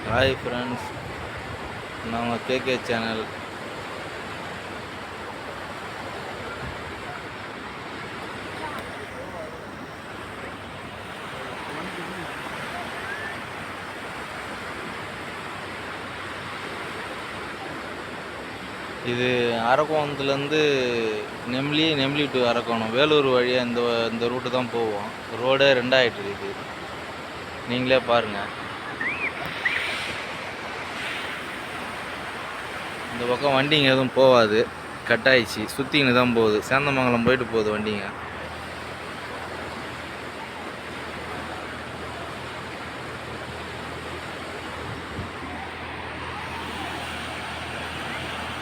Hi friends, நம்ம KK channel. இது அரக்கோணத்துலேருந்து நெம்லி to Arakkonam Vellore வழியாக இந்த ரூட்டு தான் போவோம். ரோடே ரெண்டாயிட்டு இருக்குது, நீங்களே பாருங்கள். இந்த பக்கம் வண்டிங்க எதுவும் போகாது, கட் ஆயிடுச்சு. சுற்றிக்கின்னு தான் போகுது, சேந்தமங்கலம் போயிட்டு போகுது வண்டிங்க.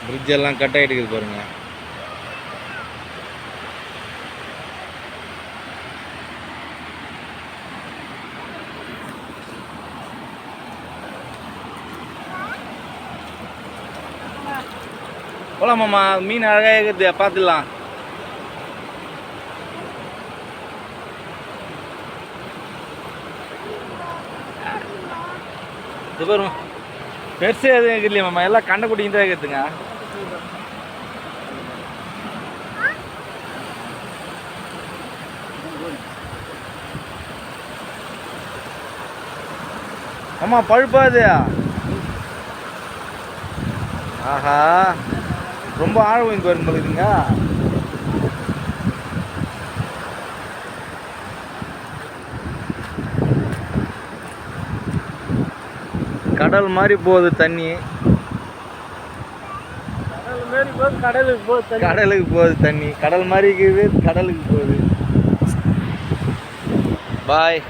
பிரிட்ஜ் எல்லாம் கட் ஆகிட்டு இருக்குது பாருங்கள். போலாமாம்மா, மீன் அழகாக இருக்குது, பார்த்துடலாம். இது பாருங்க, பெருசு எதுவும் இருக்குது இல்லையாம்மா, எல்லாம் கண்டை குட்டிங்க தான் இருக்குதுங்க. அம்மா பழுப்பா இது? ஆஹா, ரொம்ப ஆழம் இங்கே வரும் இருக்குங்க. கடல் மாதிரி போகுது தண்ணி, கடலுக்கு போகுது தண்ணி. கடல் மாதிரி இருக்குது, கடலுக்கு போகுது. பாய்.